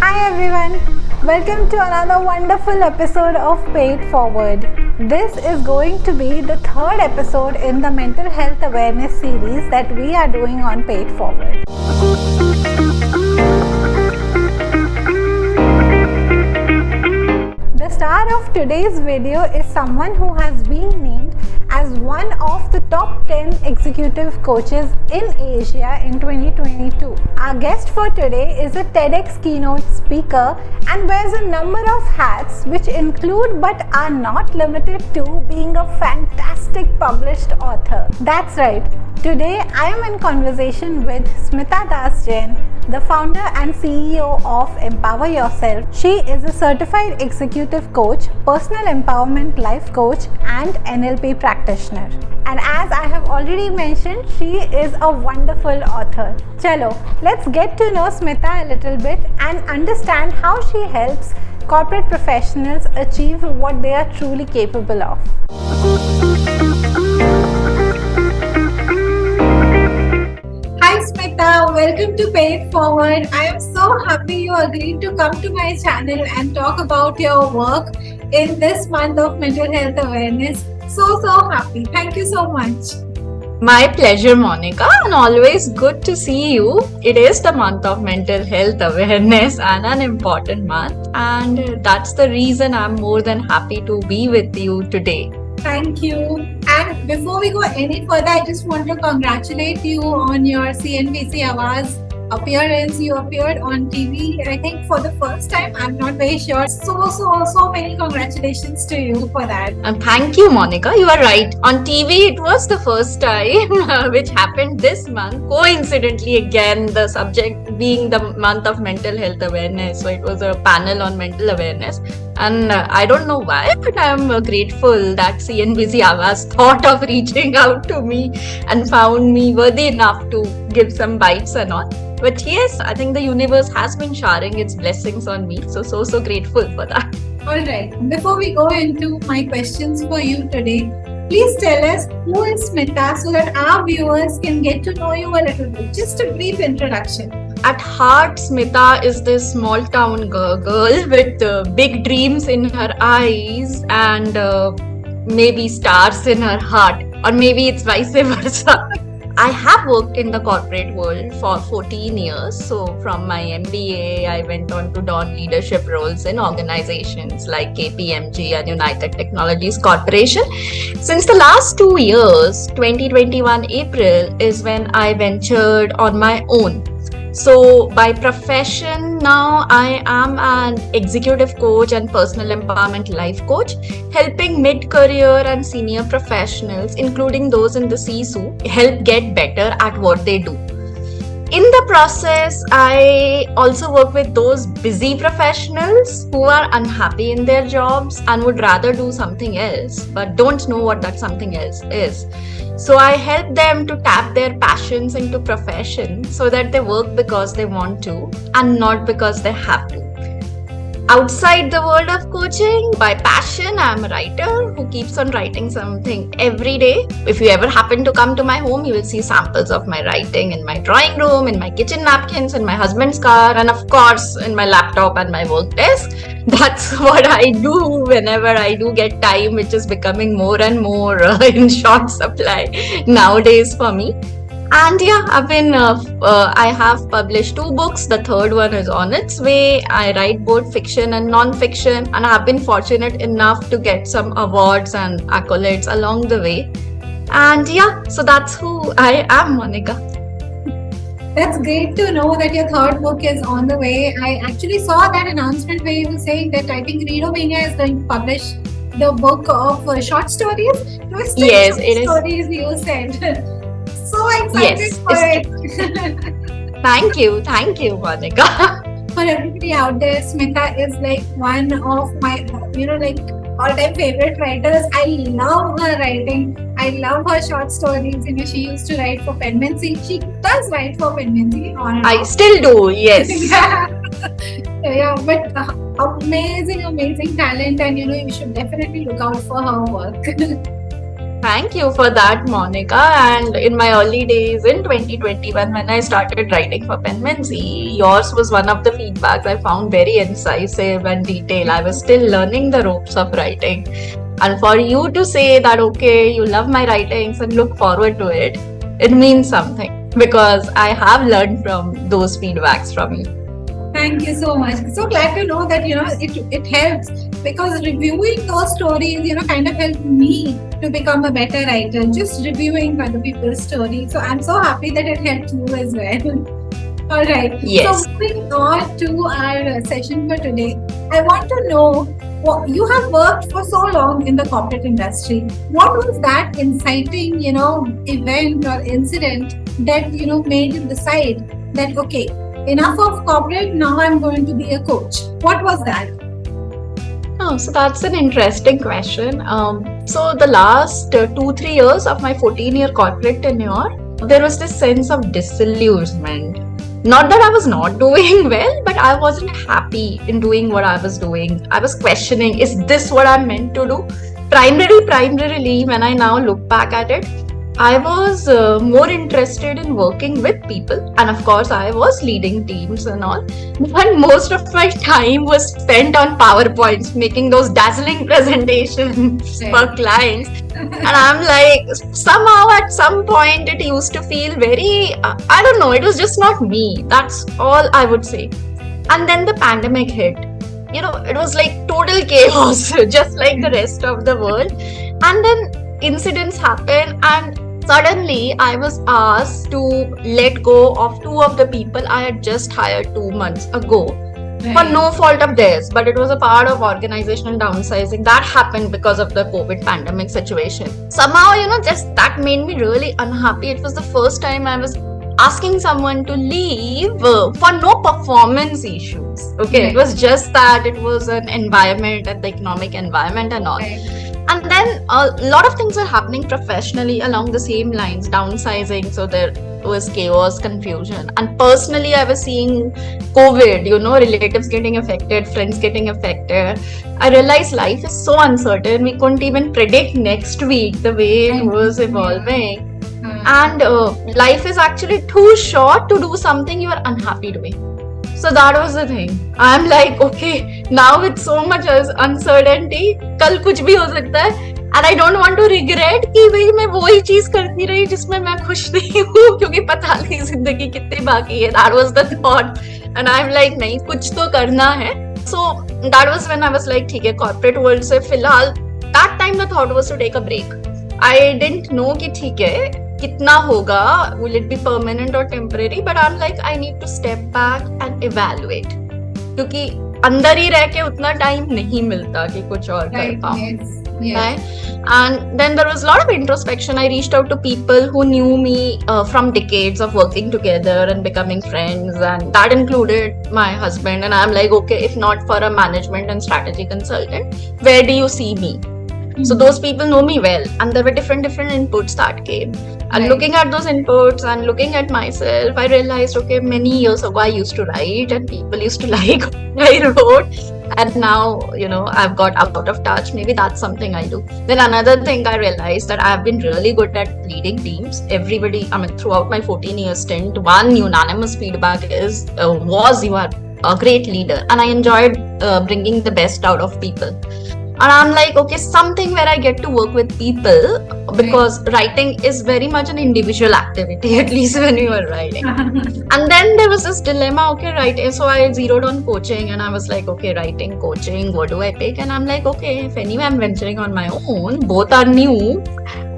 Hi everyone, welcome to another wonderful episode of Paid Forward. This is going to be the third episode in the mental health awareness series that we are doing on Paid Forward. The star of today's video is someone who has been named as one of the top 10 executive coaches in Asia in 2022. Our guest for today is a TEDx keynote speaker and wears a number of hats which include but are not limited to being a fantastic published author. That's right. Today I am in conversation with Smita Das Jain, the founder and CEO of Empower Yourself. She is a certified executive coach, personal empowerment life coach and NLP practitioner. And as I have already mentioned, she is a wonderful author. Chalo, let's get to know Smita a little bit and understand how she helps corporate professionals achieve what they are truly capable of. Hi Smita, welcome to Paid Forward. I am so happy you agreed to come to my channel and talk about your work in this month of mental health awareness. So happy. Thank you so much. My pleasure, Monica, and always good to see you. It is the month of mental health awareness and an important month, and that's the reason I'm more than happy to be with you today. Thank you. And before we go any further, I just want to congratulate you on your CNBC Awards appearance. You appeared on TV, I think for the first time. I'm not very sure. So many congratulations to you for that. And thank you, Monica. You are right. On TV, it was the first time, which happened this month. Coincidentally, again, the subject being the month of mental health awareness. So it was a panel on mental awareness. And I don't know why, but I'm grateful that CNBC Awas thought of reaching out to me and found me worthy enough to give some bites and all. But yes, I think the universe has been showering its blessings on me. So grateful for that. Alright, before we go into my questions for you today, please tell us who is Smita so that our viewers can get to know you a little bit. Just a brief introduction. At heart, Smita is this small town girl with big dreams in her eyes and maybe stars in her heart, or maybe it's vice versa. I have worked in the corporate world for 14 years. So from my MBA, I went on to don leadership roles in organizations like KPMG and United Technologies Corporation. Since the last 2 years, 2021 April is when I ventured on my own. So by profession, now I am an executive coach and personal empowerment life coach, helping mid-career and senior professionals, including those in the C-suite, help get better at what they do. In the process, I also work with those busy professionals who are unhappy in their jobs and would rather do something else, but don't know what that something else is. So I help them to tap their passions into profession so that they work because they want to and not because they have to. Outside the world of coaching, by passion, I'm a writer who keeps on writing something every day. If you ever happen to come to my home, you will see samples of my writing in my drawing room, in my kitchen napkins, in my husband's car, and of course, in my laptop and my work desk. That's what I do whenever I do get time, which is becoming more and more in short supply nowadays for me. And yeah, I have published 2 books. The third one is on its way. I write both fiction and non-fiction, and I have been fortunate enough to get some awards and accolades along the way. And yeah, so that's who I am, Monica. That's great to know that your third book is on the way. I actually saw that announcement where you were saying that I think Readomania is going to publish the book of short stories. Yes, it is. Stories you said. So excited for it. Thank you, Monica. For everybody out there, Smita is like one of my, all-time favorite writers. I love her writing. I love her short stories. She used to write for Penmancy. She does write for Penmancy. I still do, yes. Yeah, but amazing talent, and you should definitely look out for her work. Thank you for that, Monica. And in my early days in 2021, when I started writing for Penmancy, yours was one of the feedbacks I found very incisive and detailed. I was still learning the ropes of writing. And for you to say that, okay, you love my writings and look forward to it, it means something because I have learned from those feedbacks from you. Thank you so much. So glad to know that, it helps, because reviewing those stories, kind of helped me to become a better writer, just reviewing other people's stories. So I'm so happy that it helped you as well. All right. Yes. So moving on to our session for today, I want to know, you have worked for so long in the corporate industry. What was that inciting, event or incident that, made you decide that, okay, enough of corporate, now I'm going to be a coach? What was that? Oh, so that's an interesting question. So the last 2-3 years of my 14-year corporate tenure, there was this sense of disillusionment. Not that I was not doing well, but I wasn't happy in doing what I was doing. I was questioning, is this what I'm meant to do? Primarily, when I now look back at it, I was more interested in working with people, and of course I was leading teams and all, but most of my time was spent on PowerPoints, making those dazzling presentations for clients. And I'm like, somehow at some point it used to feel very, I don't know, it was just not me. That's all I would say. And then the pandemic hit. It was like total chaos, just like the rest of the world. And then incidents happened, and suddenly I was asked to let go of 2 of the people I had just hired 2 months ago. Right. For no fault of theirs, but it was a part of organizational downsizing that happened because of the COVID pandemic situation. Somehow, just that made me really unhappy. It was the first time I was asking someone to leave for no performance issues. Okay, right. It was just that it was an environment and the economic environment and all. Right. And then a lot of things were happening professionally along the same lines, downsizing. So there was chaos, confusion. And personally, I was seeing COVID, relatives getting affected, friends getting affected. I realized life is so uncertain. We couldn't even predict next week the way it was evolving. And life is actually too short to do something you are unhappy doing. So that was the thing. I'm like, okay, now with so much uncertainty, कल कुछ भी हो सकता है, and I don't want to regret कि भाई मैं वही चीज करती रही जिसमें मैं खुश नहीं हूँ, क्योंकि पता नहीं जिंदगी कितनी बाकी है. That was the thought, and I'm like, नहीं, कुछ तो करना है. So that was when I was like, ठीक है, corporate world से फिलहाल. That time the thought was to take a break. I didn't know कि ठीक है कितना होगा, will it be permanent or temporary, but I'm like, I need to step back and evaluate, क्योंकि अंदर ही रह के उतना टाइम नहीं मिलता कि कुछ और कर पाऊँ. Right? And then there was a lot of introspection. I reached out to people who knew me from decades of working together and becoming friends, and that included my husband. And I'm like, okay, if not for a management and strategy consultant, where do you see me? So those people know me well, and there were different inputs that came. And looking at those inputs and looking at myself, I realized, okay, many years ago I used to write and people used to like what I wrote. And now, I've got out of touch. Maybe that's something I do. Then another thing I realized that I've been really good at leading teams. Everybody, throughout my 14-year stint, one unanimous feedback was you are a great leader. And I enjoyed bringing the best out of people. And I'm like, okay, something where I get to work with people, because writing is very much an individual activity, at least when you are writing. And then there was this dilemma, okay, writing. So I zeroed on coaching, and I was like, okay, writing, coaching, what do I pick? And I'm like, okay, if anyway I'm venturing on my own, both are new.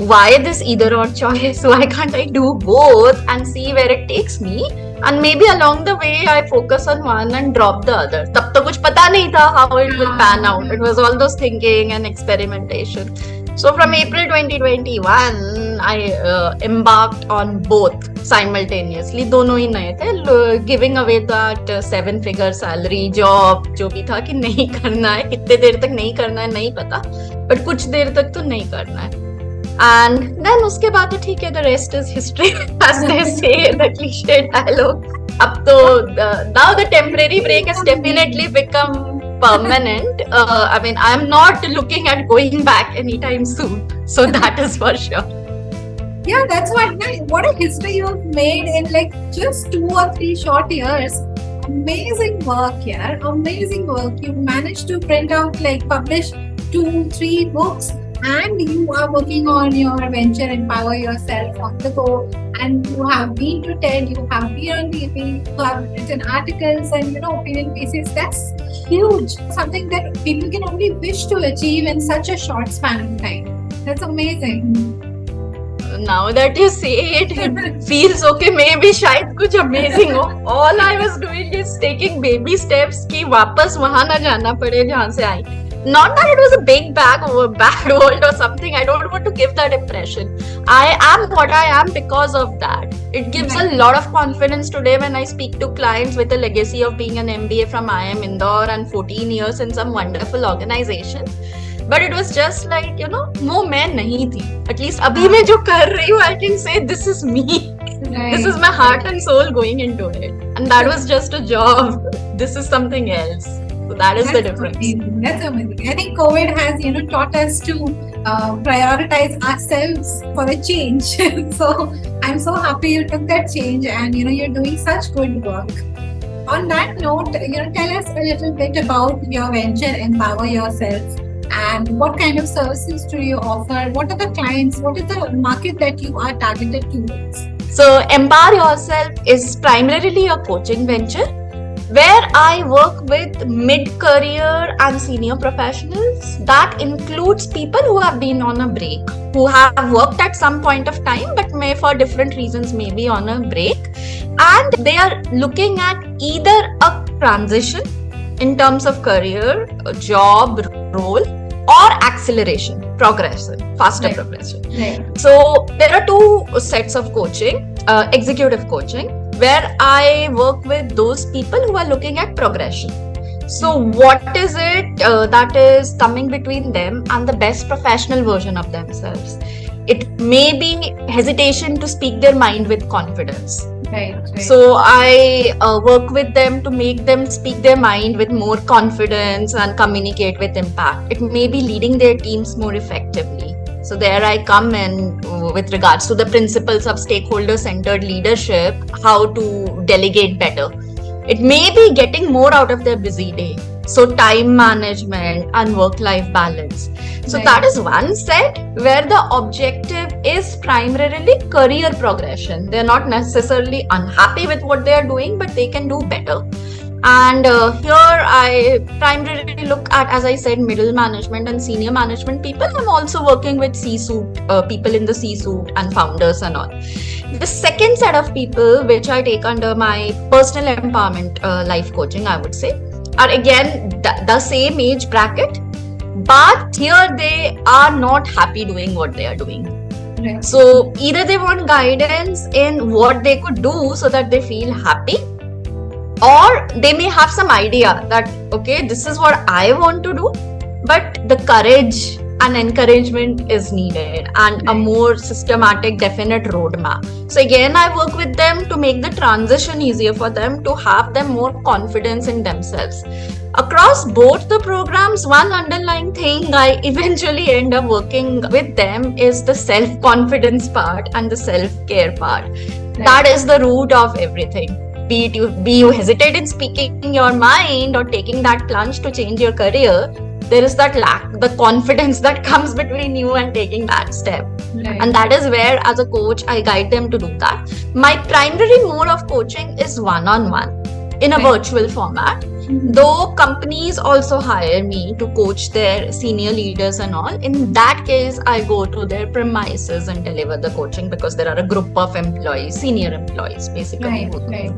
Why this either or choice? Why can't I do both and see where it takes me? And maybe along the way I focus on one and drop the other. तब तो कुछ पता नहीं था how it will pan out. It was all those thinking and experimentation. So from April 2021, I embarked on both simultaneously. दोनों ही नए थे. Giving away that 7-figure salary job, जो भी था कि नहीं करना है, कितने देर तक नहीं करना है नहीं पता, but कुछ देर तक तो नहीं करना है. And then उसके बाद तो ठीक है, the rest is history, as they say, the cliche dialogue. अब तो now the temporary break has definitely become permanent. I mean, I'm not looking at going back anytime soon. So that is for sure. Yeah, that's what a history you've made in like just 2 or 3 short years. Amazing work, yeah. Amazing work. You managed to print out, like publish 2, 3 books, and you are working on your venture Empower Yourself on the go. And you have been to TED, you have been on TV, you have written articles and opinion pieces. That's huge. Something that people can only wish to achieve in such a short span of time. That's amazing. Now that you say it, it feels okay. Maybe शायद कुछ amazing हो. All I was doing is taking baby steps कि वापस वहाँ ना जाना पड़े जहाँ से आई. Not that it was a big bad world or something. I don't want to give that impression. I am what I am because of that. It gives a lot of confidence today when I speak to clients with a legacy of being an MBA from IIM Indore and 14 years in some wonderful organization. But it was just like, वो मैं नहीं थी. At least अभी मैं जो कर रही हूँ, I can say this is me. Right. This is my heart and soul going into it. And that was just a job. This is something else. So that's the difference. Amazing. That's amazing. I think COVID has, taught us to prioritize ourselves for a change. So I'm so happy you took that change and, you're doing such good work. On that note, tell us a little bit about your venture, Empower Yourself. And what kind of services do you offer? What are the clients? What is the market that you are targeted towards? So Empower Yourself is primarily a coaching venture where I work with mid-career and senior professionals. That includes people who have been on a break, who have worked at some point of time, but may for different reasons may be on a break. And they are looking at either a transition in terms of career, job, role, or acceleration, progression, faster progression. Right. So there are 2 sets of coaching, executive coaching, where I work with those people who are looking at progression. So what is it that is coming between them and the best professional version of themselves? It may be hesitation to speak their mind with confidence. Right. So I work with them to make them speak their mind with more confidence and communicate with impact. It may be leading their teams more effectively. So there I come in with regards to the principles of stakeholder-centered leadership, how to delegate better. It may be getting more out of their busy day. So time management and work-life balance. So that is one set where the objective is primarily career progression. They're not necessarily unhappy with what they are doing, but they can do better. And here I primarily look at, as I said, middle management and senior management people. I'm also working with C-suite, people in the C-suite and founders and all. The second set of people, which I take under my personal empowerment life coaching, I would say, are again the same age bracket, but here they are not happy doing what they are doing. Right. So either they want guidance in what they could do so that they feel happy, or they may have some idea that, okay, this is what I want to do, but the courage and encouragement is needed and a more systematic, definite roadmap. So again, I work with them to make the transition easier for them, to have them more confidence in themselves. Across both the programs, one underlying thing I eventually end up working with them is the self-confidence part and the self-care part. Right. That is the root of everything. Be you hesitate in speaking your mind or taking that plunge to change your career, there is that lack, the confidence that comes between you and taking that step. Right. And that is where, as a coach, I guide them to do that. My primary mode of coaching is one-on-one in a virtual format. Mm-hmm. Though companies also hire me to coach their senior leaders and all, in that case, I go to their premises and deliver the coaching because there are a group of employees, senior employees, basically,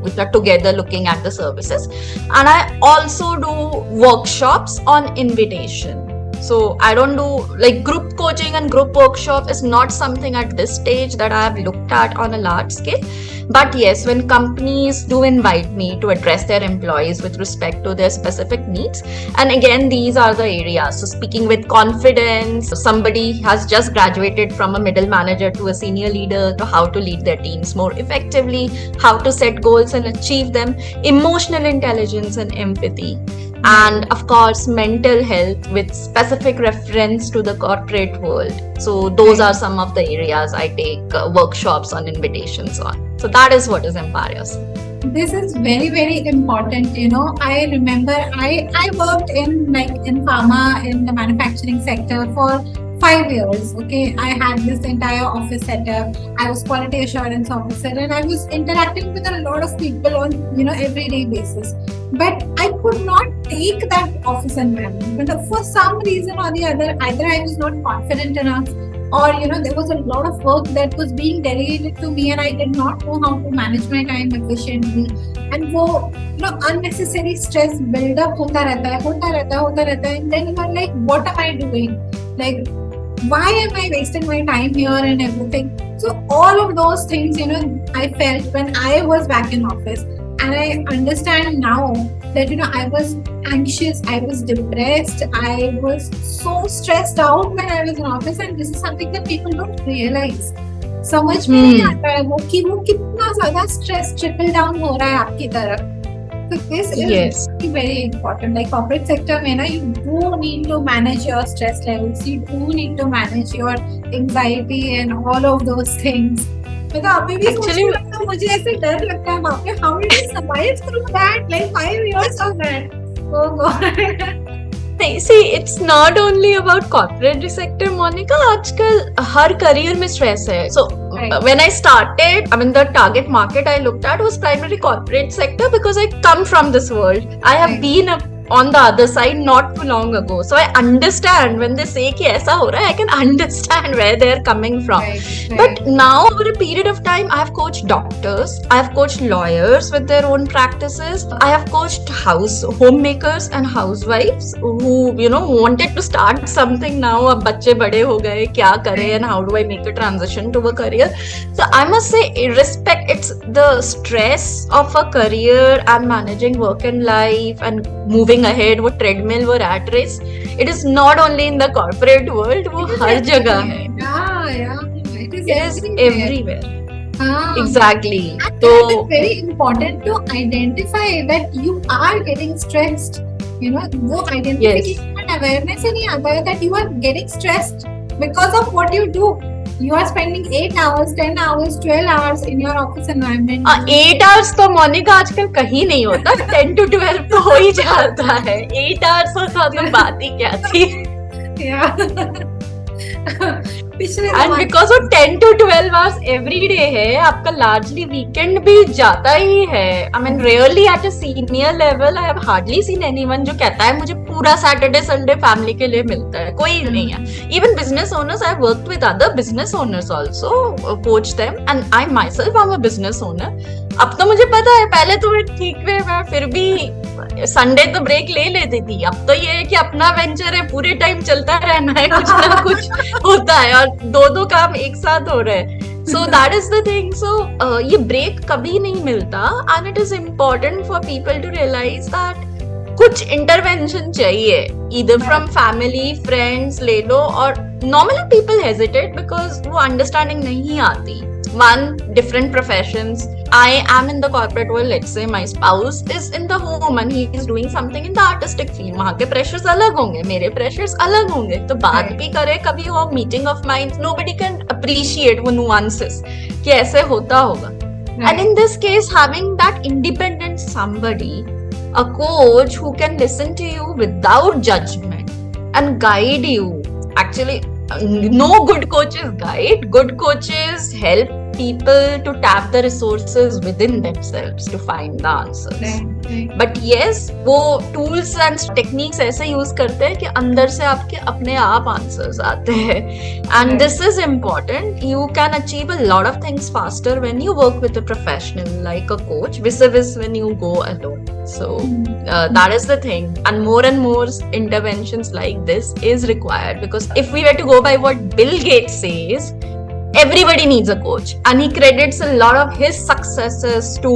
which are together looking at the services. And I also do workshops on invitation. So I don't do like group coaching and group workshop is not something at this stage that I have looked at on a large scale. But yes, when companies do invite me to address their employees with respect to their specific needs, and again, these are the areas. So speaking with confidence, somebody has just graduated from a middle manager to a senior leader, to how to lead their teams more effectively, how to set goals and achieve them, emotional intelligence and empathy. and of course mental health with specific reference to the corporate world. So those are some of the areas I take workshops on invitations on. So that is what is Empires. This is very, very important. I remember I worked in pharma, in the manufacturing sector for 5 years. Okay, I had this entire office setup. I was quality assurance officer, and I was interacting with a lot of people on everyday basis. But I could not take that office environment. But for some reason or the other, either I was not confident enough, or there was a lot of work that was being delegated to me, and I did not know how to manage my time efficiently. And वो unnecessary stress build up होता रहता है, and then you are like, what am I doing? Like, why am I wasting my time here and everything? So all of those things, I felt when I was back in office, and I understand now that I was anxious, I was depressed, I was so stressed out when I was in office, and this is something that people don't realize. समझ में नहीं आता है वो कितना ज्यादा stress trickle down हो रहा है आपकी तरफ. So this is very important. Like corporate sector में you do need to manage your stress levels, you do need to manage your anxiety and all of those things. मैं तो अभी भी सोच रही हूँ, मुझे ऐसे डर लगता है बाप रे, how did you survive through that? Like 5 years of that. Oh God. See, it's not only about corporate sector, Monica. आजकल हर career में stress है. So when I started, the target market I looked at was primarily corporate sector because I come from this world. I have been on the other side not too long ago, so I understand when they say कि ऐसा हो रहा है. I can understand where they're coming from. But now over a period of time, I have coached doctors, I have coached lawyers with their own practices, I have coached homemakers and housewives who wanted to start something now. अब बच्चे बड़े हो गए, क्या करें, and how do I make a transition to a career? So I must say, it's the stress of a career and managing work and life and moving ahead, वो treadmill, वो rat race. It is not only in the corporate world, वो हर जगह है. Yeah. It is everywhere. Exactly. So it's very important to identify that you are getting stressed. वो identification and awareness से नहीं आता है that you are getting stressed because of what you do. You are spending 8 hours, 10 hours, 12 hours in your office environment. 8 hours तो मोनिका आजकल कहीं नहीं होता. 10 to 12 तो हो ही जाता है. 8 hours होता तो बात ही क्या थी. And because of 10 to 12 hours every day है, आपका largely weekend भी जाता ही है. I mean, rarely at a senior level, I have hardly seen anyone जो कहता है मुझे पूरा Saturday, Sunday family के लिए मिलता है. कोई नहीं है. Even business owners, I have worked with other business owners also, coach them, and I myself am a business owner. अब तो मुझे पता है, पहले तो मैं ठीक है, मैं फिर भी संडे तो ब्रेक ले लेती थी. अब तो ये है कि अपना वेंचर है, पूरे टाइम चलता रहना है, कुछ ना कुछ होता है और दो काम एक साथ हो रहे हैं. So that is the thing. So ये ब्रेक कभी नहीं मिलता, and it is important for people to realize that कुछ इंटरवेंशन चाहिए, either from family, friends ले लो, और normally people hesitate because वो understanding नहीं आती. One, different professions. I am in the corporate world, let's say my spouse is in the home and he is doing something in the artistic field. वहाँ के pressures अलग होंगे, मेरे pressures अलग होंगे, तो बात भी करे कभी हो, meeting of minds, nobody can appreciate वो nuances कि ऐसे होता होगा. And in this case, having that independent somebody, a coach who can listen to you without judgment and guide you. Actually, no good coaches guide. Good coaches help people to tap the resources within themselves to find the answers. But yes, वो tools and techniques ऐसे use करते हैं कि अंदर से आपके अपने आप answers आते हैं. And this is important. You can achieve a lot of things faster when you work with a professional like a coach, vis-a-vis when you go alone. So that is the thing. And more interventions like this is required, because if we were to go by what Bill Gates says, everybody needs a coach, and he credits a lot of his successes to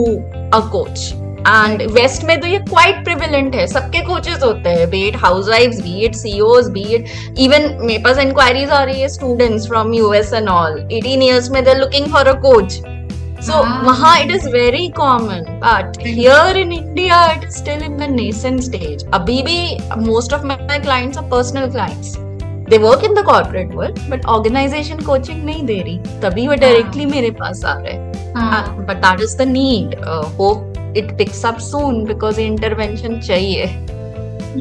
a coach. And West में तो ये quite prevalent है, सबके coaches होते हैं, be it housewives, be it CEOs, be it even मेरे पास inquiries आ रही है students from US and all. 18 years में they're looking for a coach. So वहाँ it is very common, but here in India it is still in the nascent stage. अभी भी most of my clients are personal clients. They work in the corporate world, but organization coaching नहीं दे रही, तभी वो directly मेरे पास आ रहे हैं. But that is the need. Hope it picks up soon because intervention चाहिए.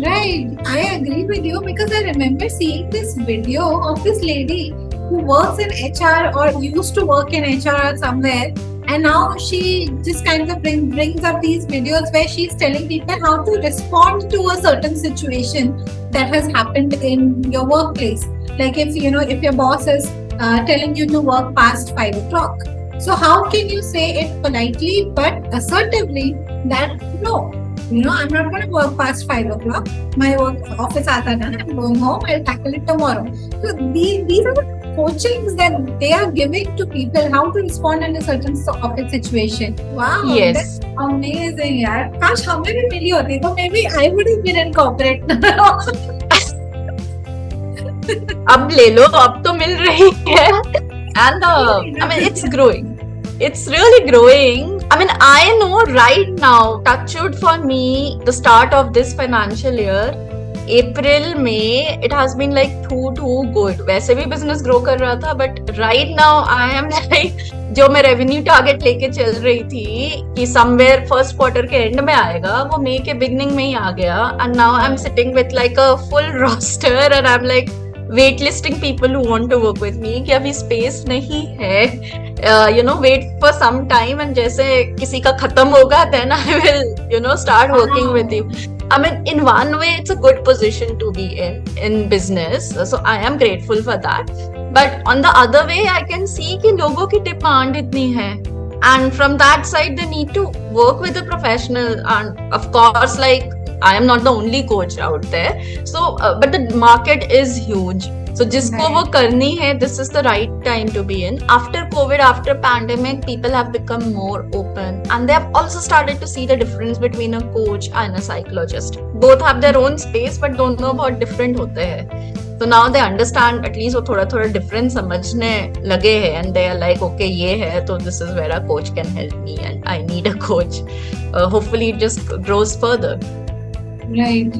Right, I agree with you because I remember seeing this video of this lady who works in HR or used to work in HR or somewhere, and now she just kind of brings up these videos where she's telling people how to respond to a certain situation that has happened in your workplace. Like if your boss is telling you to work past 5 o'clock, so how can you say it politely but assertively that no, I'm not going to work past 5 o'clock. My office aata na, I'm going home, I'll tackle it tomorrow. So these are the coachings that they are giving to people how to respond in a certain office situation. Wow, yes, that's amazing, yaar. Kash hame bhi mili hoti to maybe I would have been in corporate. अब ले लो, अब तो मिल रही है. And I mean, it's growing. It's really growing. I mean, I know right now, touch wood for me, the start of this financial year, April में it has been like too good. वैसे भी business grow कर रहा था, but right now I am like जो मैं revenue target लेके चल रही थी कि somewhere first quarter के end में आएगा, वो May के beginning में ही आ गया. And now I'm sitting with like a full roster and I'm like waitlisting people who want to work with me कि अभी space नहीं है. Wait for some time and जैसे किसी का खत्म होगा then I will start working with you. I mean, in one way it's a good position to be in business, so I am grateful for that. But on the other way I can see कि लोगों की demand इतनी है, and from that side they need to work with a professional. And of course, like, I am not the only coach out there, so but the market is huge. So जिसको वो करनी है, this is the right time to be in. After COVID, after pandemic, people have become more open and they have also started to see the difference between a coach and a psychologist. Both have their own space but don't know बहुत different होते हैं. So now they understand, at least वो थोड़ा different समझने लगे हैं, and they are like, okay, ये है, so this is where a coach can help me and I need a coach. Hopefully it just grows further. Right.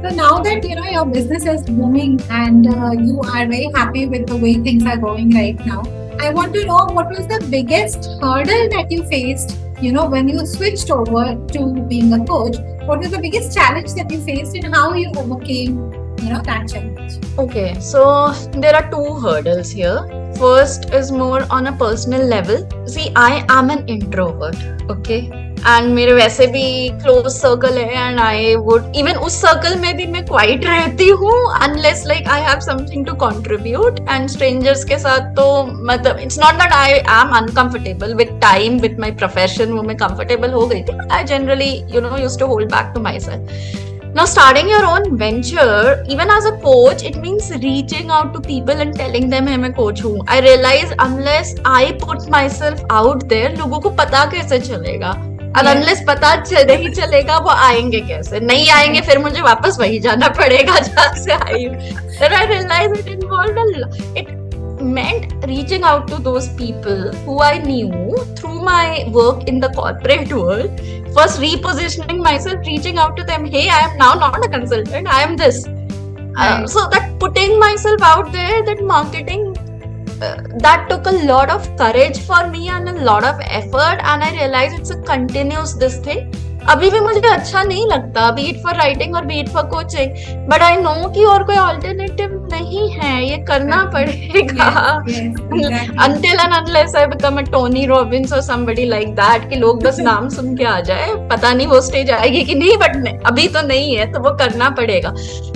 So now that your business is booming and you are very happy with the way things are going right now, I want to know what was the biggest hurdle that you faced, when you switched over to being a coach. What was the biggest challenge that you faced and how you overcame, that challenge? Okay, so there are two hurdles here. First is more on a personal level. See, I am an introvert, okay? And मेरे वैसे भी close circle है, and I would even उस circle में भी मैं quiet रहती हूँ unless like I have something to contribute. And strangers के साथ तो मतलब it's not that I am uncomfortable with time, with my profession, वो मैं comfortable हो गई थी. I generally used to hold back to myself. Now starting your own venture, even as a coach, it means reaching out to people and telling them hey मैं coach हूँ. I realize unless I put myself out there, लोगों को पता कैसे चलेगा? और unless पता नहीं चलेगा, वो आएंगे कैसे? नहीं आएंगे, फिर मुझे वापस वही जाना पड़ेगा जहाँ से आई हूँ. Then I realized it involved it meant reaching out to those people who I knew through my work in the corporate world. First repositioning myself, reaching out to them, hey, I am now not a consultant, I am this. So that putting myself out there, that marketing, that took a lot of courage for me and a lot of effort, and I realized it's a continuous this thing. अभी भी मुझे अच्छा नहीं लगता, be it for writing or be it for coaching, but I know कि और कोई alternative नहीं है, ये करना पड़ेगा. Until and unless I become a Tony Robbins or somebody like that, कि लोग बस नाम सुन के आ जाए, पता नहीं वो स्टेज आएगी कि नहीं, but अभी तो नहीं है, तो वो करना पड़ेगा.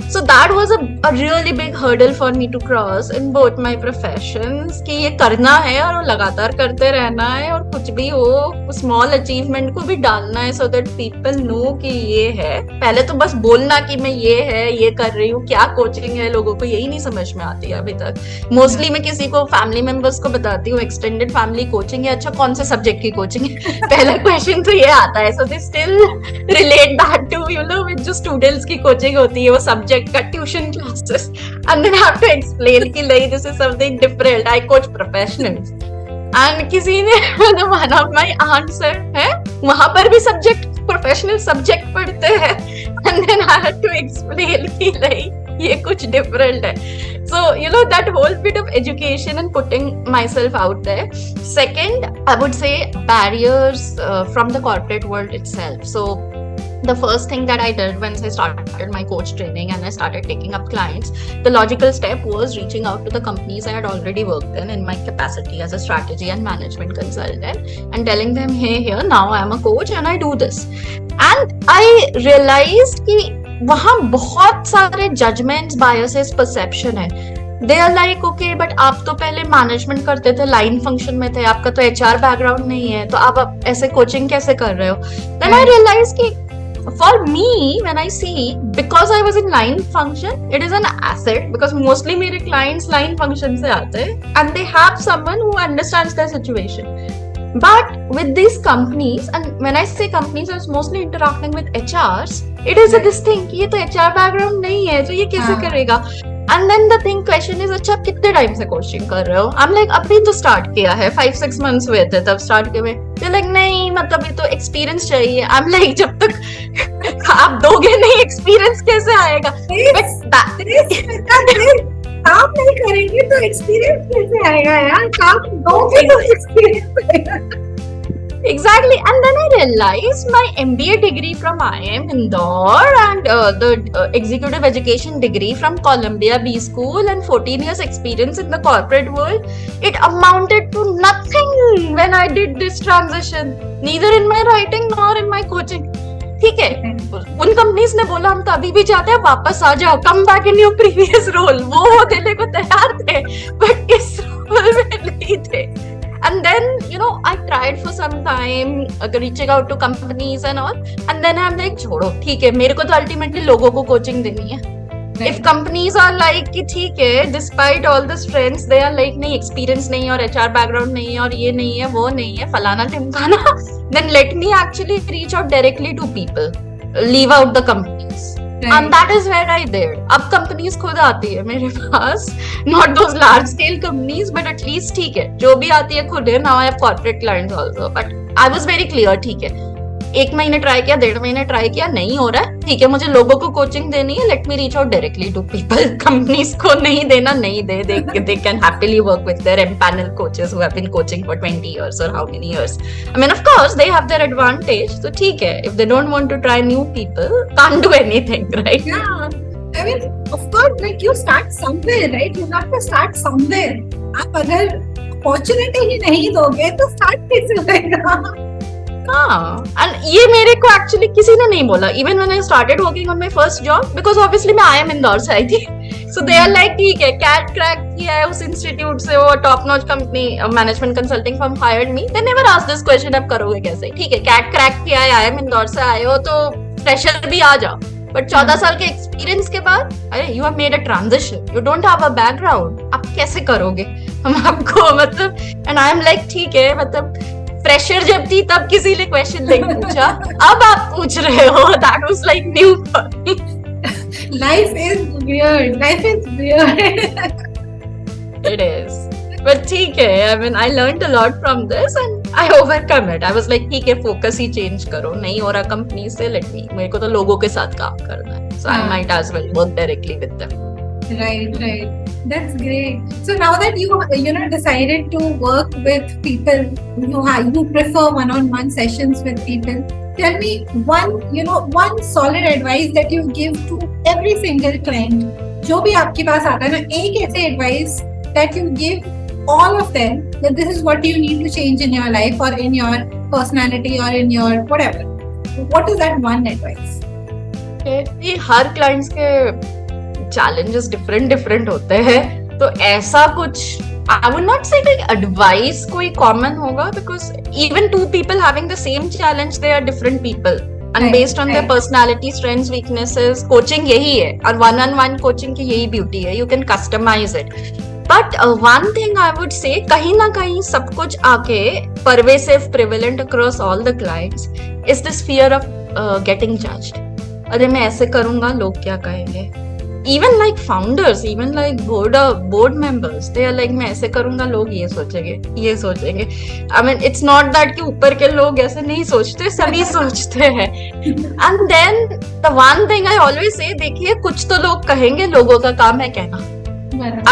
So that was a really big hurdle for me to cross in both my professions, कि ये करना है और लगातार करते रहना है, और कुछ भी हो, small achievement को भी डालना है, so that people know कि ये है. पहले तो बस बोलना कि मैं ये कर रही हूँ, क्या कोचिंग है, लोगों को यही नहीं समझ में आती है अभी तक. मोस्टली मैं किसी को फैमिली मेंबर्स को बताती हूँ एक्सटेंडेड फैमिली कोचिंग है, अच्छा कौन से सब्जेक्ट की कोचिंग है, पहला क्वेश्चन तो ये आता है. So they still relate that to with जो स्टूडेंट्स की कोचिंग होती है, वो सब्जेक्ट का tuition classes, and then have to explain कि नहीं, this is something different, I coach professionals. And किसी ने मतलब वन ऑफ माय आंसर है वहां पर भी सब्जेक्ट प्रोफेशनल सब्जेक्ट पढ़ते हैं and then I had to explain कि लाइक ये कुछ डिफरेंट है. So you know that whole bit of education and putting myself out there. Second, I would say barriers from the corporate world itself. So the first thing that I did once I started my coach training and I started taking up clients, the logical step was reaching out to the companies I had already worked in my capacity as a strategy and management consultant and telling them, hey, here, now I am a coach and I do this. And I realized कि वहां बहुत सारे judgements, biases, perception है. They are like okay but आप तो पहले management करते थे, लाइन फंक्शन में थे, आपका तो एचआर बैकग्राउंड नहीं है, तो आप ऐसे कोचिंग कैसे कर रहे हो. देन आई रियलाइज कि for me when I see, because I was in line function, it is an asset because mostly मेरे clients line function से आते हैं and they have someone who understands their situation. But with these companies, and when I say companies, I was mostly interacting with HRs. It is this thing कि ये तो HR background नहीं है, तो ये कैसे करेगा? And then the thing question is, अच्छा आप कितने टाइम से कोचिंग कर रहे हो? I'm like अभी तो स्टार्ट किया है, 5-6 months हुए थे तब स्टार्ट किए. They're like नहीं मतलब ये तो एक्सपीरियंस चाहिए. I'm like जब तक आप दोगे नहीं एक्सपीरियंस कैसे आएगा? काम नहीं करेंगे तो एक्सपीरियंस कैसे आएगा यार? काम दोगे तो एक्सपीरियंस आएगा. Exactly, and then I realized my MBA degree from IIM Indore and the executive education degree from Columbia B School and 14 years experience in the corporate world, it amounted to nothing when I did this transition, neither in my writing nor in my coaching. ठीक है, उन companies ने बोला हम तो अभी भी चाहते हैं वापस आ जाओ, come back in your previous role, वो देने को तैयार थे बट इस रोल में नहीं थे. And then, you know, I tried for some time reaching out to companies and all. And then I'm like, छोड़ो, ठीक है, मेरे को तो ultimately लोगों को coaching देनी है. If companies are like कि ठीक है, despite all the strengths, they are like नहीं experience नहीं और HR background नहीं है और ये नहीं है, वो नहीं है, फलाना टिमकाना, then let me actually reach out directly to people, leave out the companies. Right. And that is where I did. अब कंपनीज खुद आती है मेरे पास, not those large scale companies, but at least ठीक है, जो भी आती है खुद है. Now I have corporate clients also, but I was very clear, ठीक है, 1 महीने ट्राई किया, 1.5 महीने ट्राई किया, नहीं हो रहा है, ठीक है, मुझे लोगों को कोचिंग देनी है, let me reach out directly to people. Companies को नहीं देना, नहीं दे, they can happily work with their empanel coaches who have been coaching for 20 years or how many years. I mean, of course they have their advantage, so ठीक है, if they don't want to try new people, can't do anything, right? Yeah, I mean, of course, like you start somewhere, right? You have to start somewhere. आप अगर opportunity ही नहीं दोगे तो start कैसे होगा? हाँ, and ये मेरे को एक्चुअली किसी ने नहीं बोला. Even when I started working on my first job, because obviously मैं IIM इंदौर से आई थी, so they are like ठीक है, CAT क्रैक किया है उस इंस्टीट्यूट से, वो top notch company management consulting firm hired me. They never asked this question, अब करोगे कैसे? ठीक है, CAT क्रैक किया है, IIM इंदौर से आए हो तो फ्रेशर भी आ जाओ. बट 14 साल के एक्सपीरियंस के बाद, अरे you have made a transition, you don't have a background, आप कैसे करोगे? हम आपको मतलब, एंड आई एम लाइक ठीक है, मतलब प्रेशर जब थी तब किसी ने क्वेश्चन नहीं पूछा, अब आप पूछ रहे हो. That was like new for me. Life is weird. Life is weird. It is. But ठीक है, I mean, I learned a lot from this and I overcome it. I was like, ठीक है, focus ही change करो, नहीं हो रहा company से, let me, मेरे को तो लोगों के साथ काम करना है, so I might as well work directly with them. Right. That's great. So now that you know decided to work with people, you prefer one-on-one sessions with people. Tell me one solid advice that you give to every single client. जो भी आपके पास आता है ना, एक ऐसे advice that you give all of them that this is what you need to change in your life or in your personality or in your whatever. What is that one advice? ये हर clients के challenges different होते हैं, तो ऐसा कुछ I would not say like advice कोई common होगा, because even two people having the same challenge, they are different people and based on their personality, strengths, weaknesses. Coaching यही है और one-on-one coaching की यही beauty है, you can customize it. But one thing I would say, कहीं ना कहीं सब कुछ आके pervasive, prevalent across all the clients is this fear of getting judged. अरे मैं ऐसे करूंगा, लोग क्या कहेंगे, even like founders, even like board members, they are like मैं ऐसे करूँगा, लोग ये सोचेंगे. I mean, it's not that कि ऊपर के लोग ऐसे नहीं सोचते, सभी सोचते हैं. And then the one thing I always say, देखिए कुछ तो लोग कहेंगे, लोगों का काम है कहना.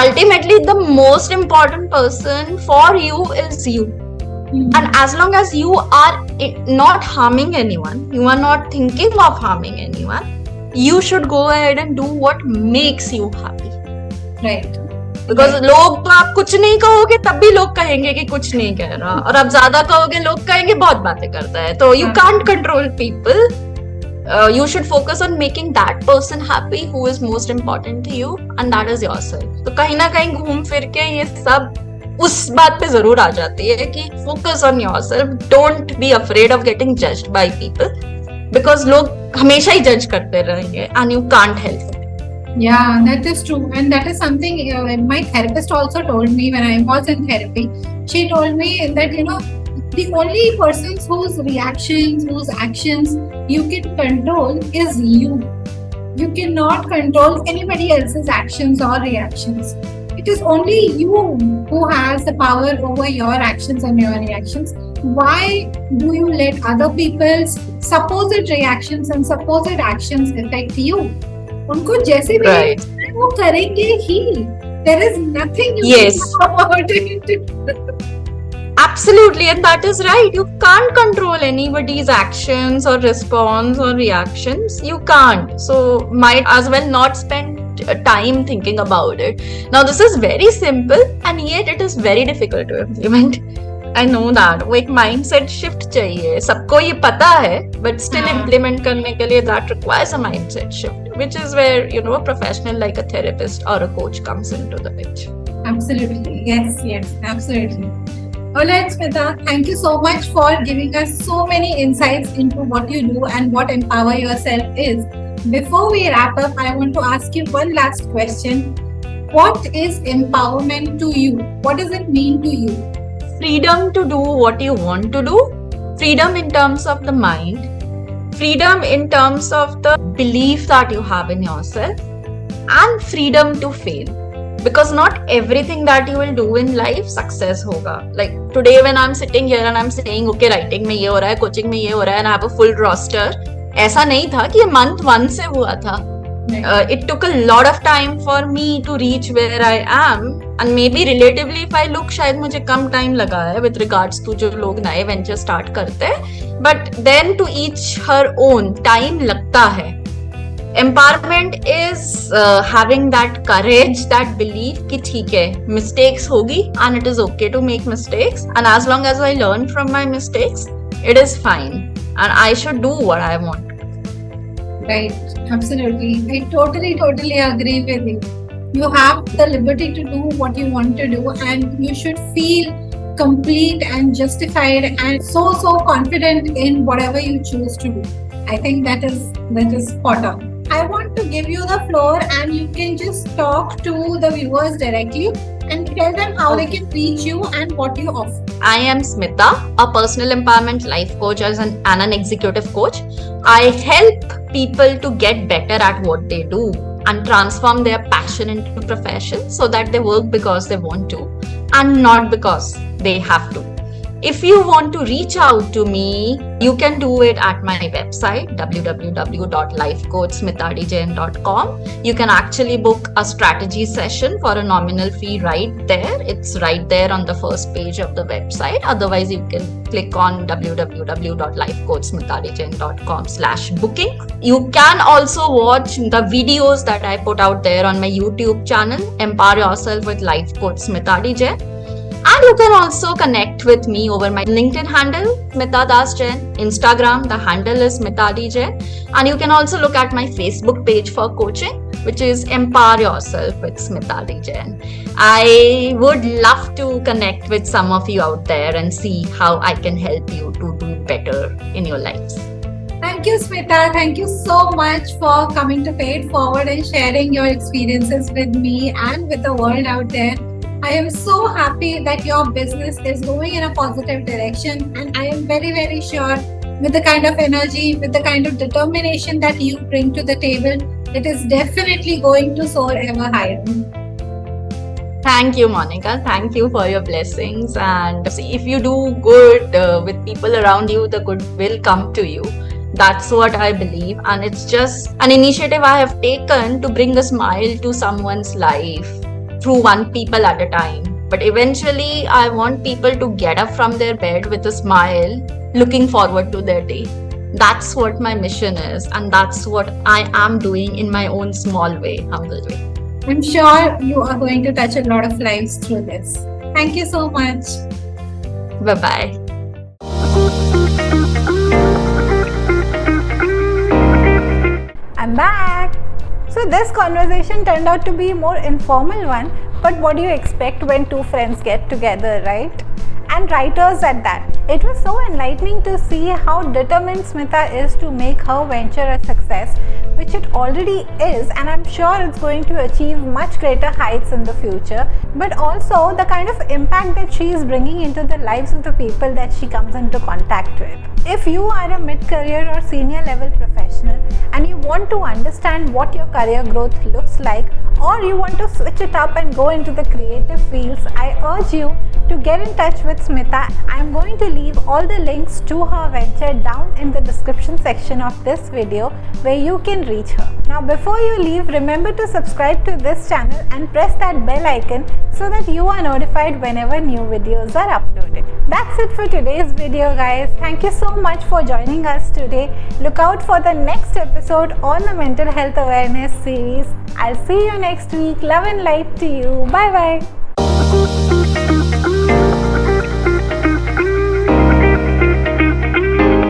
Ultimately, the most important person for you is you. And as long as you are not harming anyone, you are not thinking of harming anyone, you should go ahead and do what makes you happy. Right. Because लोग तो आप कुछ नहीं कहोगे तब भी लोग कहेंगे कि कुछ नहीं कह रहा, और आप ज्यादा कहोगे लोग कहेंगे बहुत बातें करता है. तो you can't control people. You should focus on making that person happy who is most important to you, and that is yourself. तो कहीं ना कहीं घूम फिर के ये सब उस बात पे जरूर आ जाती है कि focus on yourself. Don't be afraid of getting judged by people, because लोग हमेशा ही judge करते रहेंगे and you can't help it. Yeah, that is true, and that is something my therapist also told me when I was in therapy. She told me that the only persons whose reactions, whose actions you can control is you. You cannot control anybody else's actions or reactions. It is only you who has the power over your actions and your reactions. Why do you let other people's supposed reactions and supposed actions affect you? उनको जैसे भी वो करेंगे ही. There is nothing you can do about it. Absolutely, and that is right. You can't control anybody's actions or response or reactions. You can't. So might as well not spend time thinking about it. Now this is very simple, and yet it is very difficult to implement. I know that. वो एक mindset shift चाहिए. सबको ये पता है, but still implement करने के लिए that requires a mindset shift, which is where a professional like a therapist or a coach comes into the picture. Absolutely. Yes, absolutely. Alright, Smita, thank you so much for giving us so many insights into what you do and what Empower Yourself is. Before we wrap up, I want to ask you one last question. What is empowerment to you? What does it mean to you? Freedom to do what you want to do. Freedom in terms of the mind. Freedom in terms of the belief that you have in yourself. And freedom to fail. Because not everything that you will do in life success hoga. Like today when I'm sitting here and I'm saying, okay, writing में ये हो रहा है, coaching में ये हो रहा है, and I have a full roster. ऐसा नहीं था कि month 1 से हुआ था. It took a lot of time for me to reach where I am, and maybe relatively if I look, शायद मुझे कम time लगा है with regards to जो लोग नए venture start करते हैं. But then to each her own, time लगता है. Empowerment is having that courage, that belief कि ठीक है, mistakes होगी and it is okay to make mistakes, and as long as I learn from my mistakes, it is fine, and I should do what I want. Right, absolutely. I totally agree with you. You have the liberty to do what you want to do, and you should feel complete and justified and so confident in whatever you choose to do. I think that is spot on. I want to give you the floor, and you can just talk to the viewers directly and tell them how they can reach you and what you offer. I am Smita, a personal empowerment life coach and an executive coach. I help people to get better at what they do and transform their passion into profession so that they work because they want to and not because they have to. If you want to reach out to me, you can do it at my website www.lifecoachsmitadasjain.com. You can actually book a strategy session for a nominal fee right there. It's right there on the first page of the website. Otherwise, you can click on www.lifecoachsmitadasjain.com/booking. You can also watch the videos that I put out there on my YouTube channel, Empower Yourself with Life Coach Smita Das Jain. And you can also connect with me over my LinkedIn handle, Smita Das Jain. Instagram, the handle is Smita Das Jain. And you can also look at my Facebook page for coaching, which is Empower Yourself with Smita Das Jain. I would love to connect with some of you out there and see how I can help you to do better in your lives. Thank you, Smita. Thank you so much for coming to pay it forward and sharing your experiences with me and with the world out there. I am so happy that your business is going in a positive direction, and I am very sure with the kind of energy, with the kind of determination that you bring to the table, It is definitely going to soar ever higher. Thank you, Monica. Thank you for your blessings. And see, if you do good with people around you, the good will come to you. That's what I believe. And it's just an initiative I have taken to bring a smile to someone's life through one people at a time. But eventually, I want people to get up from their bed with a smile, looking forward to their day. That's what my mission is. And that's what I am doing in my own small way, humble way. I'm sure you are going to touch a lot of lives through this. Thank you so much. Bye-bye. I'm back. So this conversation turned out to be a more informal one, but what do you expect when two friends get together, right? And writers at that. It was so enlightening to see how determined Smita is to make her venture a success, which it already is, and I'm sure it's going to achieve much greater heights in the future, but also the kind of impact that she is bringing into the lives of the people that she comes into contact with. If you are a mid-career or senior level professional and you want to understand what your career growth looks like, or you want to switch it up and go into the creative fields, I urge you to get in touch with Smita. I am going to leave all the links to her venture down in the description section of this video where you can reach her. Now before you leave, remember to subscribe to this channel and press that bell icon so that you are notified whenever new videos are uploaded. That's it for today's video, guys. Thank you so much for joining us today. Look out for the next episode on the mental health awareness series. I'll see you next week. Love and light to you. Bye bye.